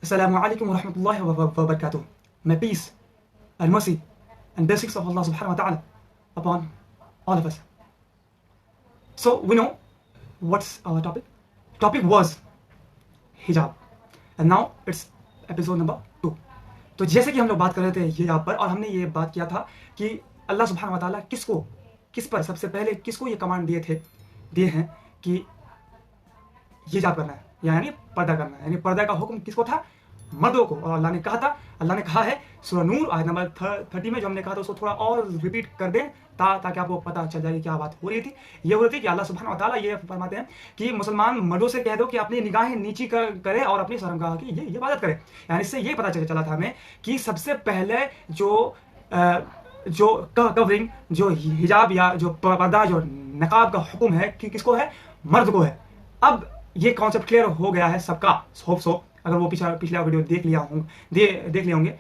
Assalamu alaikum wa rahmatullahi wa barakatuh. May peace and mercy and blessings of Allah subhanahu wa ta'ala upon all of us. So we know what's our topic. Topic was hijab and now it's episode number 2. तो जैसे कि हम लोग बात कर रहे थे हिजाब पर और हमने ये बात किया था कि अल्लाह सुब्हानहू व तआला किस पर सबसे पहले किसको ये कमांड दिए हैं कि हिजाब करना है, यानी पर्दा करना है, यानी पर्दा का हुक्म किसको था? मर्दों को। और अल्लाह ने कहा है सूरह नूर आयत नंबर 30 में, जो हमने कहा था उसको थोड़ा और रिपीट कर दें ताकि आपको पता चल जाए क्या बात हो रही थी। ये हो रही थी कि अल्लाह सुब्हानहू व तआला ये फरमाते हैं कि मुसलमान मर्दों से कह दो कि अपनी निगाहें नीची करे और अपनी शर्मगाह की ये इबादत करे। यानी इससे ये पता चला था हमें कि सबसे पहले जो कवरिंग, जो हिजाब या जो पर्दा, जो नकाब का हुक्म है कि किसको है? मर्द को है। अब ये कॉन्सेप्ट क्लियर हो गया है सबका, होप सो। अगर वो पिछला वीडियो देख लिए होंगे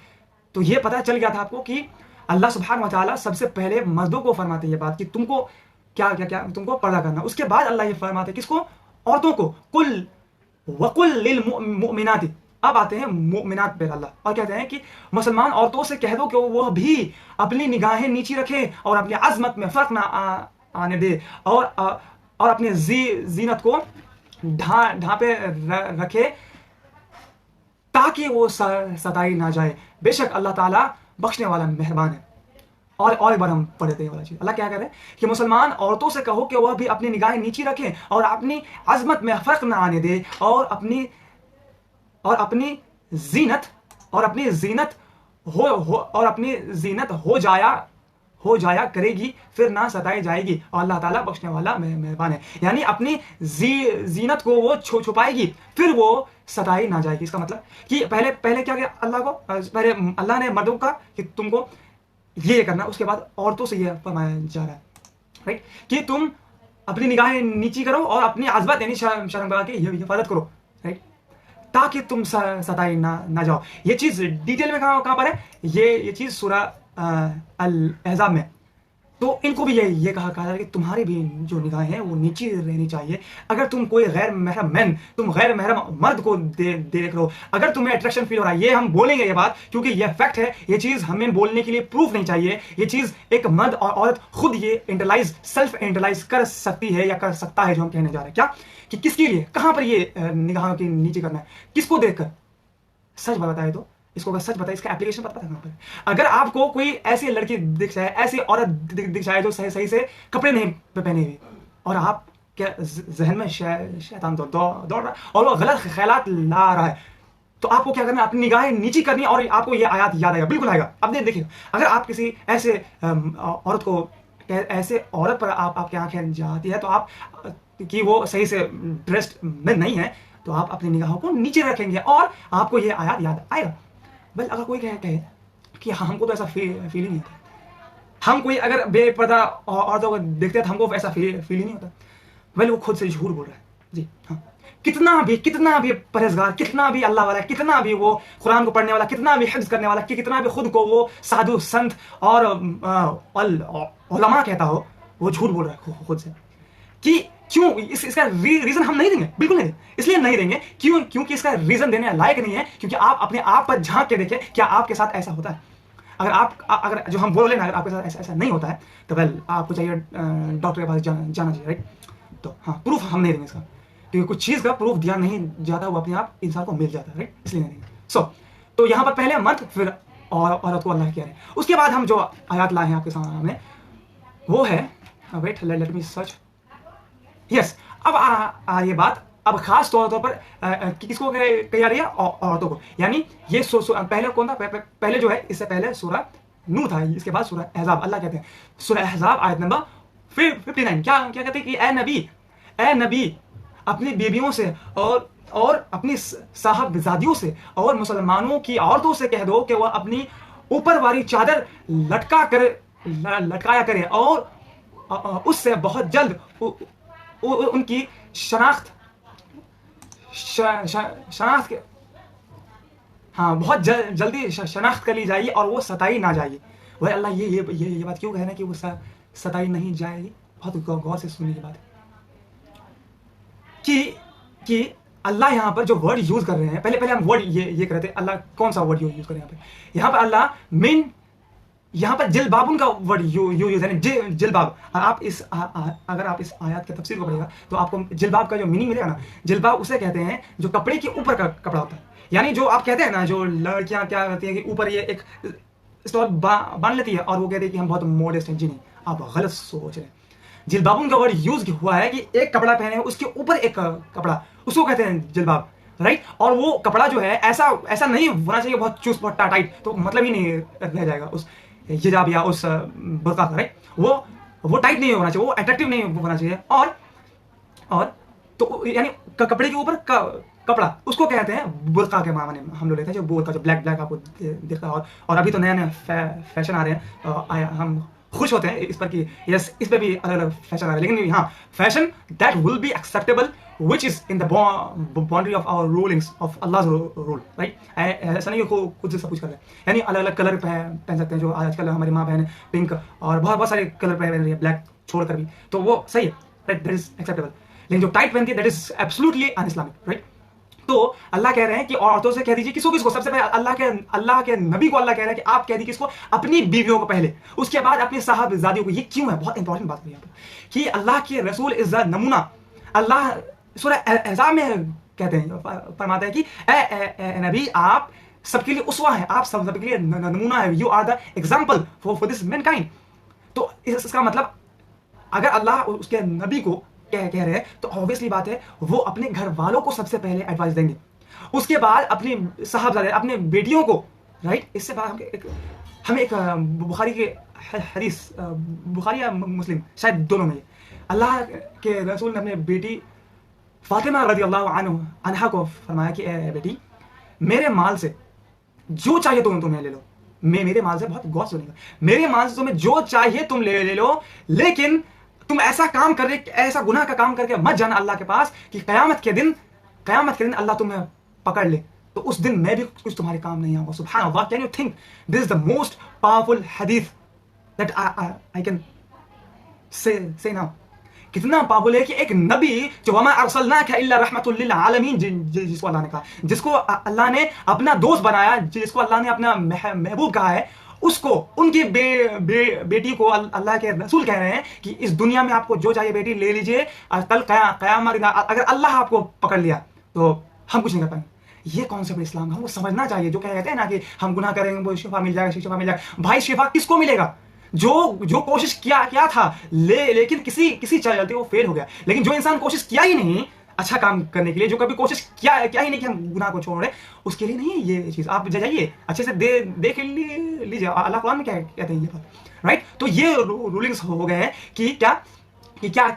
तो ये पता चल गया था आपको कि अल्लाह सुब्हानहू व तआला सबसे पहले मर्दों को फरमाते ये बात कि तुमको क्या तुमको पर्दा करना। उसके बाद अल्लाह ये फरमाते किसको? औरतों को। कुल वकुल लिल मुमिनाती। अब आते हैं मुमिनात पे अल्लाह और कहते हैं कि मुसलमान औरतों से कह दो कि वो भी अपनी निगाहें नीची रखें और अपनी अजमत में फर्क ना आने दे और अपनी जीनत को ढांपे रखे ताकि वो सताई ना जाए। बेशक अल्लाह ताला बख्शने वाला मेहरबान है। और एक बार हम पढ़ देते हैं वाला चीज। अल्लाह क्या कह रहे हैं कि मुसलमान औरतों से कहो कि वह भी अपनी निगाहें नीची रखें और अपनी अजमत में फर्क ना आने दे और अपनी जीनत हो जाया करेगी, फिर ना सताई जाएगी। और अल्लाह ताला बख्शने वाला मेहरबान है। यानी अपनी जीनत को वो छुपाएगी, फिर वो सताई ना जाएगी। इसका मतलब कि पहले क्या किया पहले अल्लाह ने मर्दों का कि तुमको ये करना, उसके बाद औरतों से ये फरमाया जा रहा है, राइट, कि तुम अपनी निगाहें नीची करो और अपनी अज़मत यानी शर्मगाह की हिफाजत करो, राइट, ताकि तुम सताई ना जाओ। ये चीज डिटेल में कहां पर है? ये चीज सूरह अल अहज़ाब में। तो इनको भी ये कहा है कि तुम्हारी भी जो निगाहें हैं वो नीची रहनी चाहिए। अगर तुम कोई गैर महरम तुम गैर महरम मर्द को देख रहे हो, अगर तुम्हें अट्रैक्शन फील हो रहा है, ये हम बोलेंगे ये बात क्योंकि ये फैक्ट है। ये चीज हमें बोलने के लिए प्रूफ नहीं चाहिए। ये चीज एक मर्द और औरत खुद ये सेल्फ इंटरलाइज कर सकती है या कर सकता है। जो हम कहने जा रहे हैं क्या कि किसके लिए, कहां पर ये निगाहों की नीचे करना है, किसको देखकर? सच बताए तो इसको अगर सच बताए, इसका एप्लीकेशन पता है कहां पर? अगर आपको कोई ऐसी लड़की दिख जाए, ऐसी औरत दिख जाए जो सही से कपड़े नहीं पहने हुए और आप क्या जहन में शैतान दौड़ रहा और वो गलत ख्यालात ला रहा है, तो आपको क्या करना है? अपनी निगाहें नीची करनी और आपको ये आयत याद आएगा, बिल्कुल आएगा। अब देखिए, अगर आप किसी ऐसे औरत को, ऐसे औरत पर आपकी आंखें जाती है तो आप कि वो सही से ड्रेस्ड में नहीं है, तो आप अपनी निगाहों को नीचे रखेंगे और आपको ये आयत याद आएगा। बल अगर कोई कहे कि हमको तो ऐसा फील ही नहीं होता, हम कोई अगर बेपर्दा औरतों को देखते हैं तो हमको ऐसा फील ही नहीं होता, बल वो खुद से झूठ बोल रहा है जी। हाँ, कितना भी परहेजगार, कितना भी अल्लाह वाला, कितना भी वो कुरान को पढ़ने वाला, कितना भी हिफ्ज़ करने वाला, कितना भी खुद को वो साधु संत और उलमा कहता हो, वो झूठ बोल रहा है खुद से। कि क्यों? इसका रीजन हम नहीं देंगे, बिल्कुल नहीं, इसलिए नहीं देंगे क्योंकि इसका रीजन देने लायक नहीं है। क्योंकि आप अपने आप पर झांक के देखें, क्या आपके साथ ऐसा होता है? अगर जो हम बोल रहे हैं, अगर आपके साथ ऐसा नहीं होता है तो वेल आपको चाहिए डॉक्टर के पास जाना चाहिए, राइट। तो हाँ, प्रूफ हम नहीं देंगे इसका, क्योंकि कुछ चीज का प्रूफ दिया नहीं जाता, वो अपने आप इंसान को मिल जाता है, राइट, इसलिए नहीं देंगे। तो यहाँ पर पहले मर्द, फिर औरत को अल्लाह कह रहे हैं। उसके बाद हम जो आयत लाए हैं आपके सामने वो है, wait let me search, yes. अब ये बात अब खास तौर पर किसको कही जा रही है? औरतों को। यानी ये पहले कौन था? पहले जो है, इससे पहले सूरह नूह था, इसके बाद सूरह अहज़ाब। अल्लाह कहते हैं सूरह अहज़ाब आयत नंबर 59, क्या कहते हैं कि ए नबी अपनी बीवियों से और अपनी साहबजादियों से और मुसलमानों की औरतों से कह दो कि वह अपनी ऊपर वाली चादर लटकाया करे और उससे बहुत जल्द उनकी शनाख्त के, हाँ, बहुत जल्दी शनाख्त कर ली जाएगी और वो सताई ना जाएगी। वह अल्लाह ये बात क्यों कहना कि वो सताई नहीं जाएगी? बहुत गौर से सुनने की बात है कि अल्लाह यहाँ पर जो वर्ड यूज कर रहे हैं, पहले हम वर्ड ये कर रहे थे, अल्लाह कौन सा वर्ड यूज कर रहे हैं यहाँ पे? यहाँ पर अल्लाह मेन यहाँ पर जिलबाबुन का वर्ड यूज है, जिलबाब। अगर आप इस आयत के तफसीर को पढ़ेगा तो आपको जिलबाब का जो मीनिंग मिलेगा ना, जिलबाब उसे कहते हैं जो कपड़े के ऊपर का कपड़ा होता है। यानी जो आप कहते हैं ना, जो लड़कियां क्या करती हैं कि ऊपर ये एक स्टॉल बांध लेती है और वो कहती है कि हम बहुत मॉडेस्ट हैं। जी नहीं, आप गलत सोच रहे हैं। जिलबाबुन का वर्ड यूज हुआ है कि एक कपड़ा पहने उसके ऊपर एक कपड़ा, उसको कहते हैं जिलबाब, राइट। और वो कपड़ा जो है ऐसा नहीं होना चाहिए बहुत चुस्त बहुत टाइट, तो मतलब ही नहीं रह जाएगा उस हिजाब या उस बुर्का का, राइट। वो टाइट नहीं होना चाहिए, वो अट्रैक्टिव नहीं होना चाहिए। और तो यानी कपड़े के ऊपर कपड़ा उसको कहते हैं बुर्का के मामले में हम लोग लेते हैं, जो बुर्का जो ब्लैक आपको दिखता है। और अभी तो नया फैशन आ रहे हैं, हम खुश होते हैं इस पर कि यस, इस पर भी अलग अलग फैशन आ रहे हैं। लेकिन हाँ, fashion that will be acceptable which is in the boundary of our rulings of Allah rule, right. ऐसा नहीं है खुद से सब कुछ कर रहे हैं, यानी अलग अलग कलर पहन सकते हैं। जो आजकल हमारी माँ बहन पिंक और बहुत सारे कलर पहन रही है, ब्लैक छोड़कर भी, तो वो सही है, राइट, दैट इज एक्सेप्टेबल। लेकिन जो टाइट पहनती है दैट इज एब्सोल्युटली अनइस्लामिक, राइट। तो अल्लाह कह रहे हैं कि औरतों से कह दीजिए, किसको सबसे पहले अल्लाह के नबी को अल्लाह कह रहा है कि आप कह दीजिए किसको, अपनी बीवियों को पहले, उसके बाद अपनी साहबजादियों को। ये क्यों है? बहुत इंपॉर्टेंट बात है यहाँ पर कि अल्लाह के रसूल इज द नमूना। अल्लाह सूरह अहज़ाब में कहते हैं, फरमाते हैं कि ए नबी, आप सबके लिए उसवा है, आप सबके लिए नमूना है, you are the example for this mankind. तो इसका मतलब अगर अल्लाह उसके नबी को कह रहे हैं तो ऑब्वियसली बात है वो अपने घर वालों को सबसे पहले एडवाइस देंगे, उसके बाद अपनी साहबजादे अपने बेटियों को, राइट। इससे बाद हमें एक बुखारी के हदीस, बुखारी या मुस्लिम शायद दोनों में, अल्लाह के रसूल ने अपने बेटी फातिमा रज़ियल्लाहु अन्हा को फरमाया कि ए बेटी, मेरे माल से जो चाहिए तुम्हें ले लो। मेरे माल से, बहुत गौर सुनिएगा, मेरे माल से तुम्हें जो चाहिए तुम ले लो, लेकिन तुम ऐसा काम कर रहे, ऐसा गुनाह का काम करके मत जाना अल्लाह के पास कि कयामत के दिन अल्लाह तुम्हें पकड़ ले, तो उस दिन मैं भी कुछ तुम्हारे काम नहीं आऊंगा। सुभान अल्लाह, can you think this is the most powerful हदीस that I can say now. कितना पावरफुल है कि एक नबी जो वमा अरसलनाका इल्ला रहमतुल लिल आलमीन, जिसको अल्लाह ने कहा, जिसको अल्लाह ने अपना दोस्त बनाया, जिसको अल्लाह ने अपना महबूब कहा है, उसको उनकी बेटी को अल्लाह के रसूल कह रहे हैं कि इस दुनिया में आपको जो चाहिए बेटी ले लीजिए, और कल कयामत अगर अल्लाह आपको पकड़ लिया तो हम कुछ नहीं कर पाएंगे। ये कॉन्सेप्ट इस्लाम का हमको समझना चाहिए। जो कहते हैं ना कि हम गुनाह करेंगे वो शिफा मिल जाएगा, शिफा मिल जाएगा। भाई शिफा किसको मिलेगा? जो कोशिश किया था लेकिन किसी चलते वो फेल हो गया। लेकिन जो इंसान कोशिश किया ही नहीं अच्छा काम करने के लिए, जो कभी कोशिश किया ही नहीं कि हम गुनाह को छोड़ रहे, उसके लिए नहीं ये चीज। आप जाइए अच्छे से देख लीजिए अल्लाह कुरान में क्या कहते हैं ये बात, राइट। तो ये रूलिंग्स हो गए हैं कि क्या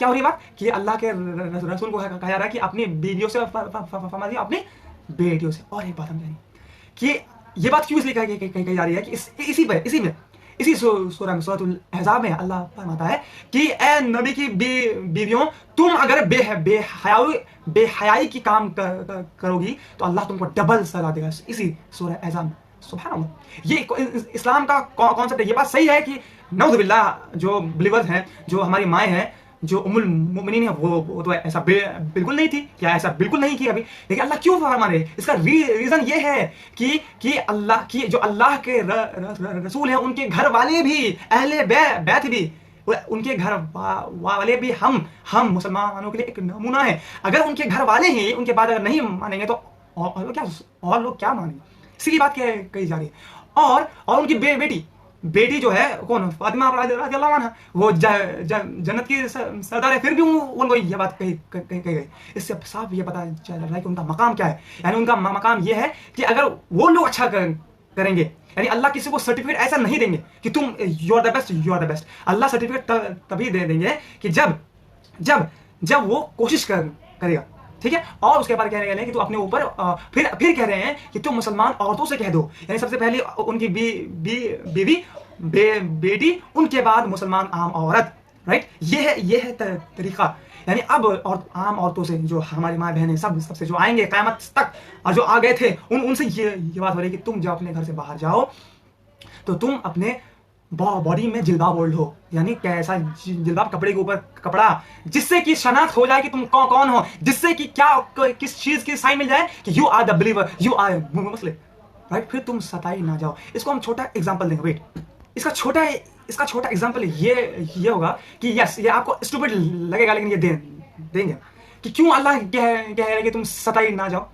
हो रही बात कि अल्लाह के रसूल को कहा जा रहा है कि अपनी बीवियों से फरमाइए, अपनी बेटियों से। और एक बात हम जानें कि ये बात क्यों इसलिए कही जा रही है कि इसी सूरह में, सूरह अहज़ाब में अल्लाह फरमाता है कि ए नबी की बीवियों, तुम अगर बेहयाई की काम करोगी तो अल्लाह तुमको डबल सजा देगा। इसी सूरह अहज़ाब में, सुभान अल्लाह। ये इस्लाम का कॉन्सेप्ट है। ये बात सही है कि नऊज़ुबिल्लाह जो बिलीवर्स हैं, जो हमारी माएँ हैं, जो उम्मुल मोमिनीन है, वो तो ऐसा बिल्कुल नहीं थी, या ऐसा बिल्कुल नहीं किया अभी। लेकिन अल्लाह क्यों फरमा रहे? इसका रीजन ये है कि अल्लाह की जो अल्लाह के रसूल हैं, उनके घर वाले भी, अहले बैत भी, उनके घर वाले भी हम मुसलमानों के लिए एक नमूना है। अगर उनके घर वाले ही उनके बाद अगर नहीं मानेंगे तो और लोग क्या मानेंगे? इसी बात कही जा रही है। और उनकी बेटी जो है कौन, फातिमा रज़ियल्लाहु अन्हा, वो जन्नत की सरदार है, फिर भी उनको ये बात कही गई। इससे साफ ये पता चल रहा है कि उनका मकाम क्या है। यानी उनका मकाम ये है कि अगर वो लोग अच्छा करेंगे, यानी अल्लाह किसी को सर्टिफिकेट ऐसा नहीं देंगे कि तुम you are the best. Allah certificate तभी देंगे कि जब वो कोशिश करेगा, ठीक है। और उसके बाद कह रहे हैं कि तू अपने ऊपर फिर कह रहे हैं कि तुम मुसलमान औरतों से कह दो, यानी सबसे पहले उनकी बीवी बेटी, उनके बाद मुसलमान आम औरत, राइट। ये है तरीका। यानी अब और आम औरतों से जो हमारी माँ बहनें सबसे जो आएंगे क़यामत तक और जो आ गए थे उनसे ये बात हो रही है कि तुम जब अपने घर से बाहर जाओ तो तुम अपने बॉडी में जिल्बाब ओढ़ लो, यानी कैसा जिल्बाब, कपड़े के ऊपर कपड़ा, जिससे कि शनाख्त हो जाए कि तुम कौन हो, जिससे कि क्या किस चीज की साइन मिल जाए कि you are the believer, you are Muslim, right. फिर तुम सताई ना जाओ। इसको हम छोटा एग्जांपल देंगे, वेट, इसका छोटा एग्जांपल ये होगा कि यस, ये आपको स्टूपिड लगेगा, लेकिन ये देंगे कि क्यों अल्लाह कह रहे हैं कि तुम सताई ना जाओ,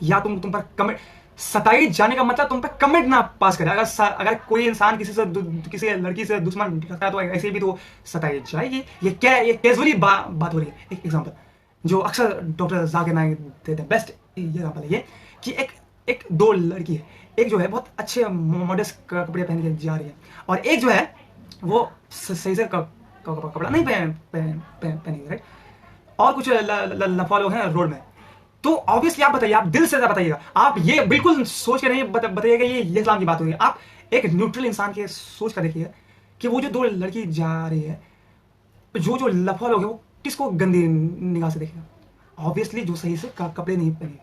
या तुम पर कमेंट, सताई जाने का मतलब तुम पे कमेंट ना पास करे। अगर कोई इंसान किसी लड़की से दुश्मन रखता है तो ऐसे भी तो सताई जाएगी। ये कैजुअली बात हो रही है। एक एग्जांपल जो अक्सर डॉक्टर जाकिर नाइक देते हैं, बेस्ट एग्जांपल है ये कि एक दो लड़की है, एक जो है बहुत अच्छे मॉडर्न कपड़े पहन के जा रही है, और एक जो है वो सही से कपड़ा नहीं पहनी, राइट। और कुछ लफा लोग हैं रोड में, तो ऑब्वियसली आप बताइए, आप दिल से बताइएगा, आप ये बिल्कुल सोच के नहीं बताइएगा ये इस्लाम की बात होगी। आप एक न्यूट्रल इंसान के सोच कर देखिए कि वो जो दो लड़की जा रही है, जो लफा लोग है वो किसको गंदी निगाह से देखेगा? ऑब्वियसली जो सही से कपड़े नहीं पहने,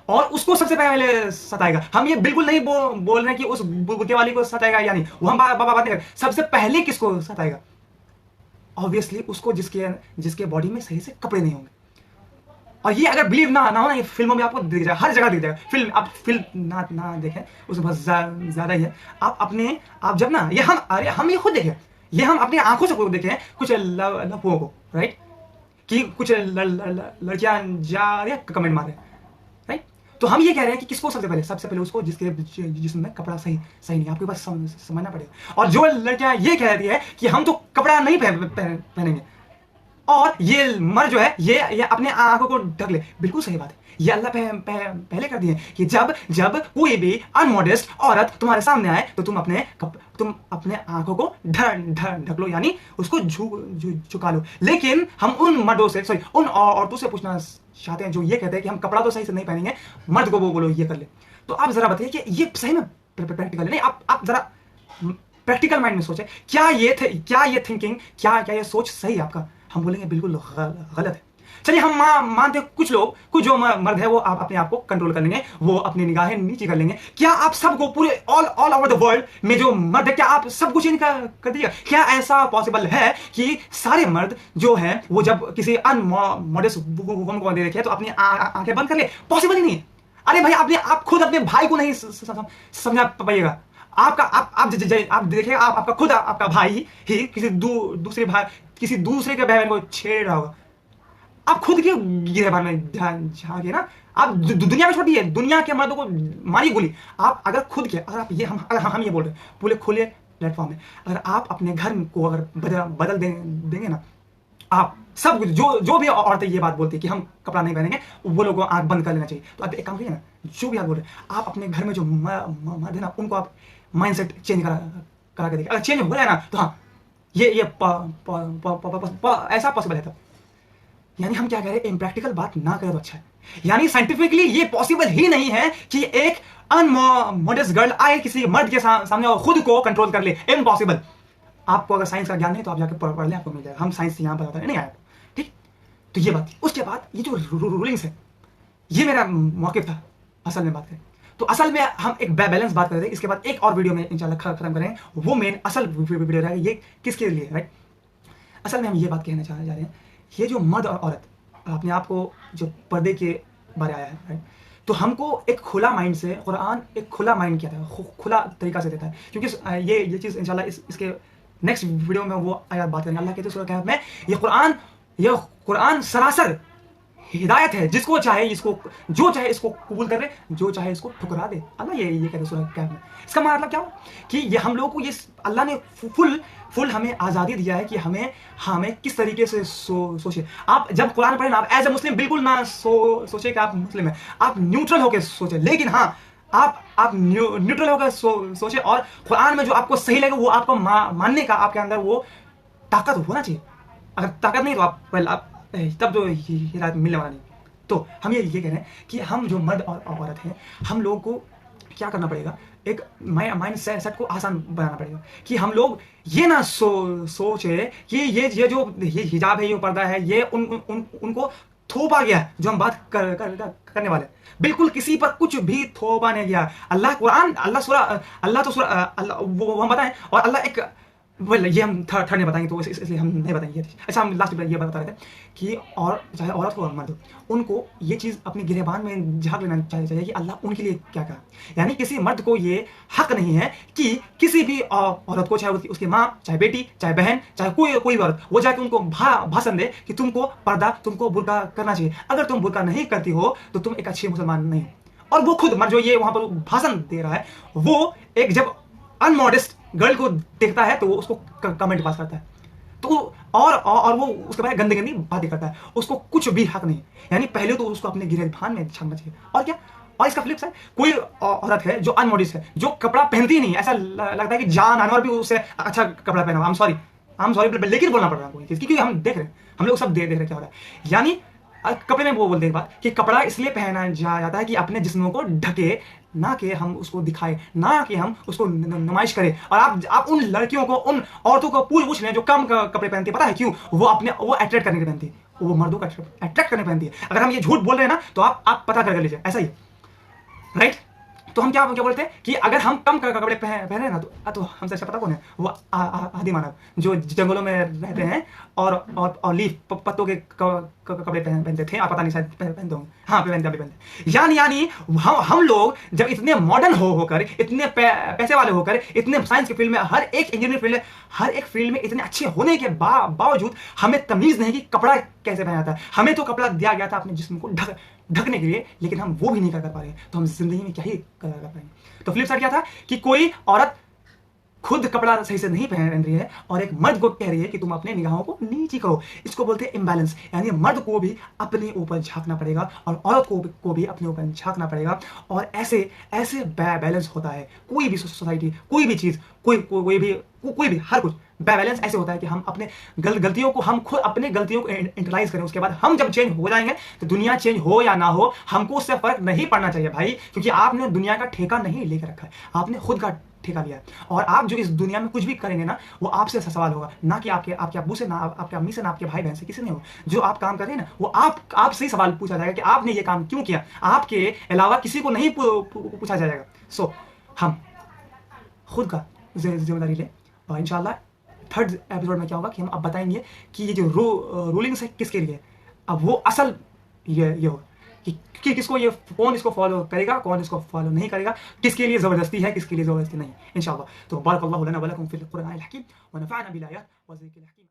और उसको सबसे पहले सताएगा। हम ये बिल्कुल नहीं बोल रहे हैं कि उस बुके वाली को सताएगा या नहीं, वो हम बात नहीं कर, सबसे पहले किसको सताएगा? ऑब्वियसली उसको जिसके बॉडी में सही से कपड़े नहीं होंगे। और ये अगर बिलीव ना हो ना, ये फिल्मों में आपको दिख जाएगा, हर जगह दिख जाएगा। फिल्म ना देखें, उसमें बहुत ज्यादा ही है। आप जब ना, ये हम ये खुद देखें, ये हम अपनी आंखों से देखें कुछ लड़कों को, राइट, कि कुछ लड़कियां जा रही है कमेंट मार रहे हैं, राइट। तो हम ये कह रहे हैं कि किसको सबसे पहले उसको जिसमें कपड़ा सही नहीं, आपके पास समझना पड़ेगा। और जो लड़कियां ये कह रही है कि हम तो कपड़ा नहीं पहनेंगे, और ये मर्द जो है ये अपने आंखों को ढक ले, बिल्कुल सही बात है। ये अल्लाह पहले कर दिए कि जब कोई भी अनमॉडेस्ट औरत तुम्हारे सामने आए तो तुम अपने आंखों को ढक लो, यानी उसको झुका लो। लेकिन हम उन मर्दों से, उन औरतों से पूछना चाहते हैं जो ये कहते हैं कि हम कपड़ा तो सही से नहीं पहनेंगे, मर्द को वो बोलो ये कर ले। तो आप जरा बताइए कि ये सही में प्रैक्टिकल है? नहीं, आप जरा प्रैक्टिकल माइंड में सोचे, क्या ये थिंकिंग, क्या ये सोच सही है आपका? हम बोलेंगे बिल्कुल गलत है। चलिए हम मानते हैं कुछ जो मर्द है वो अपने आप को कंट्रोल कर लेंगे, वो अपनी निगाहें नीचे कर लेंगे। क्या आप सबको पूरे ऑल ओवर द वर्ल्ड में जो मर्द है, क्या आप सबको चेंज कर दीजिएगा? क्या ऐसा पॉसिबल है कि सारे मर्द जो हैं वो जब किसी अनमॉडेस्ट वुमन को देखे तो अपनी आंखें बंद कर ले? पॉसिबल ही नहीं। अरे भाई, आप खुद अपने भाई को नहीं समझा पाइएगा। आप देखिएगा, आपका खुद आपका भाई ही किसी दूसरे के बहन को छेड़ रहा होगा, आप खुद के गिरबान में ध्यान झाँकिए ना। आप दुनिया में छोड़िए, दुनिया के मर्दों को मारी गोली। आप अगर खुद के, अगर हम ये बोल रहे हैं पूरे खुले प्लेटफॉर्म में, अगर आप अपने घर को अगर बदल देंगे ना, आप सब जो भी औरतें ये बात बोलती है कि हम कपड़ा नहीं पहनेंगे, वो लोगों को आंख बंद कर लेना चाहिए। तो आप एक काम करिए ना, जो भी आप बोल रहे हैं, आप अपने घर में जो मर्द है ना, उनको आप माइंडसेट चेंज करा के देखिए। अगर चेंज हो गया ना तो हाँ, ये ऐसा पॉसिबल है। तब यानी हम क्या कह रहे हैं, इम्प्रैक्टिकल बात ना करें तो अच्छा है। यानी साइंटिफिकली ये पॉसिबल ही नहीं है कि एक अनमॉडेस्ट गर्ल आए किसी मर्द के सामने और खुद को कंट्रोल कर ले, इम्पॉसिबल। आपको अगर साइंस का ज्ञान नहीं तो आप जाके पढ़ लें, आपको मिल जाएगा। हम साइंस यहाँ बताते हैं, नहीं आया ठीक। तो ये बात, उसके बाद ये जो रूलिंग्स है, ये मेरा मौक़िफ़ था असल में बात करें तो। असल में हम एक बैलेंस बात कर रहे थे, इसके बाद एक और वीडियो में इंशाल्लाह खत्म करेंगे, वो मेन असल वीडियो रहेगा, ये किसके लिए, राइट। असल में हम ये बात कहना चाह रहे हैं, ये जो मर्द और औरत अपने आप को जो पर्दे के बारे आया है, राइट, तो हमको एक खुला माइंड से कुरान एक खुला माइंड क्या था, खुला तरीका से देता है। क्योंकि ये चीज़ इंशाल्लाह इसके नेक्स्ट वीडियो में वो आयत बात करेंगे। अल्लाह कहते हैं सूरह कहफ में, ये कुरान सरासर हिदायत है, जिसको चाहे जो चाहे इसको कबूल कर ले, जो चाहे इसको ठुकरा दे। अल्लाह ये कहते हैं सूरह कहफ में। इसका मतलब क्या हुआ कि ये हम लोगों को ये अल्लाह ने फुल हमें आज़ादी दिया है कि हमें किस तरीके से सोचे। आप जब कुरान पढ़े ना, आप एज ए मुस्लिम बिल्कुल ना सोचे कि आप मुस्लिम हैं, आप न्यूट्रल होकर सोचे। लेकिन हाँ, आप न्यूट्रल होकर सोचे, और कुरान में जो आपको सही लगे वो आपको मानने का आपके अंदर वो ताकत होना चाहिए। अगर ताकत नहीं तो आप तब तो हिदायत मिलने वाला नहीं। तो हम ये कह रहे हैं कि हम जो मर्द और औरत हैं, हम लोगों को क्या करना पड़ेगा, एक माइंड सेट को आसान बनाना पड़ेगा कि हम लोग ये ना सोचे कि ये जो हिजाब है, ये पर्दा है, ये उनको थोपा गया, जो हम बात करने वाले। बिल्कुल किसी पर कुछ भी थोपा नहीं गया। अल्लाह तो सूरह वो हम बताएं, और अल्लाह एक वेल ये हम थर्ड नहीं बताएंगे, तो इसलिए हम नहीं बताएंगे। अच्छा, हम लास्ट में ये बता रहे थे कि और चाहे औरत हो मर्द हो, उनको ये चीज़ अपने गिरेबान में झांक लेना चाहिए कि अल्लाह उनके लिए क्या कहा। यानी किसी मर्द को ये हक नहीं है कि किसी भी औरत को, चाहे उसकी माँ, चाहे बेटी, चाहे बहन, चाहे कोई भी औरत, वो जाके उनको भाषण दे कि तुमको पर्दा, तुमको बुर्का करना चाहिए। अगर तुम बुर्का नहीं करती हो तो तुम एक अच्छी मुसलमान नहीं हो। और वो खुद मर्द जो ये वहाँ पर भाषण दे रहा है, वो एक जब अनमॉडेस्ट गर्ल को देखता है तो वो उसको कमेंट पास करता है, तो और वो उसके बारे में गंदी गंदी बातें करता है, उसको कुछ भी हक नहीं। यानी पहले तो उसको अपने गिरेबान में झांकना चाहिए। और क्या, और इसका फ्लिप साइड, कोई औरत है जो अनमॉडेस्ट है, जो कपड़ा पहनती ही नहीं, ऐसा लगता है कि जान अनवर भी उससे अच्छा कपड़ा पहना। आई एम सॉरी लेकिन बोलना पड़ रहा है कोई चीज़, क्योंकि हम देख रहे हैं, हम लोग सब देख रहे हैं क्या हो रहा है। यानी कपड़े में वो बोलते हैं बात कि कपड़ा इसलिए पहना जाता है कि अपने जिस्मों को ढके, ना कि हम उसको दिखाए, ना कि हम उसको नुमाइश करें। और आप उन लड़कियों को, उन औरतों को पूछ लें जो कम कपड़े पहनती है, पता है क्यों? वो अट्रैक्ट करने के पहनती है, वो मर्दों को अट्रैक्ट करने पहनती है। अगर हम ये झूठ बोल रहे हैं ना, तो आप पता कर लीजिए, ऐसा ही, राइट। तो हम क्या बोलते हैं कि अगर हम कम कपड़े पहने ना, तो हमसे अच्छा पता कौन है? वो आदि मानव जो जंगलों में रहते हैं और लीफ पत्तों के कपड़े पहनते थे। आप पता नहीं, शायद पहनते होंगे। हाँ, पहनते। यानी हम लोग जब इतने मॉडर्न होकर, इतने पैसे वाले होकर, इतने साइंस की फील्ड में, हर एक इंजीनियरिंग फील्ड में, हर एक फील्ड में इतने अच्छे होने के बावजूद हमें तमीज नहीं कि कपड़ा कैसे पहना जाता है। हमें तो कपड़ा दिया गया था अपने जिस्म को ढकने के लिए, लेकिन हम वो भी नहीं कर पा रहे हैं, तो हम जिंदगी में क्या ही कर पाएंगे। तो फ्लिप साइड क्या था कि कोई औरत खुद कपड़ा सही से नहीं पहन रही है और एक मर्द को कह रही है कि तुम अपने निगाहों को नीची करो। इसको बोलते हैं इम्बैलेंस। यानी मर्द को भी अपने ऊपर झांकना पड़ेगा और औरत को भी अपने ऊपर झांकना पड़ेगा। और ऐसे बैलेंस होता है कोई भी सोसाइटी, कोई भी चीज़, कोई भी हर कुछ बैलेंस ऐसे होता है कि हम अपने गलतियों को, हम खुद अपने गलतियों को इंटरलाइज करें। उसके बाद हम जब चेंज हो जाएंगे तो दुनिया चेंज हो या ना हो, हमको उससे फर्क नहीं पड़ना चाहिए भाई, क्योंकि आपने दुनिया का ठेका नहीं लेकर रखा है, आपने खुद का ठेका लिया है। और आप जो इस दुनिया में कुछ भी करेंगे ना, वो आपसे सवाल होगा, ना कि आपके अब्बू से, ना आपके अम्मी से, ना आपके भाई बहन से, किसी नहीं होगा। जो आप काम कर रहे हैं ना, वो आपसे ही सवाल पूछा जाएगा कि आपने ये काम क्यों किया। आपके अलावा किसी को नहीं पूछा जाएगा। सो हम खुद का जिम्मेदारी लें। और इंशाल्लाह थर्ड एपिसोड में क्या होगा कि हम अब बताएंगे कि ये जो रूलिंग्स है किसके लिए। अब वो असल ये हो कि किसको ये, कौन इसको फॉलो करेगा, कौन इसको फॉलो नहीं करेगा, किसके लिए ज़बरदस्ती है, किसके लिए ज़बरदस्ती नहीं, इंशाल्लाह। तो बारकल्लाहु लना व लकुम फिल कुरआनिल हकीम व नफ़अना बिल आयात व ज़िक्रिल हकीम।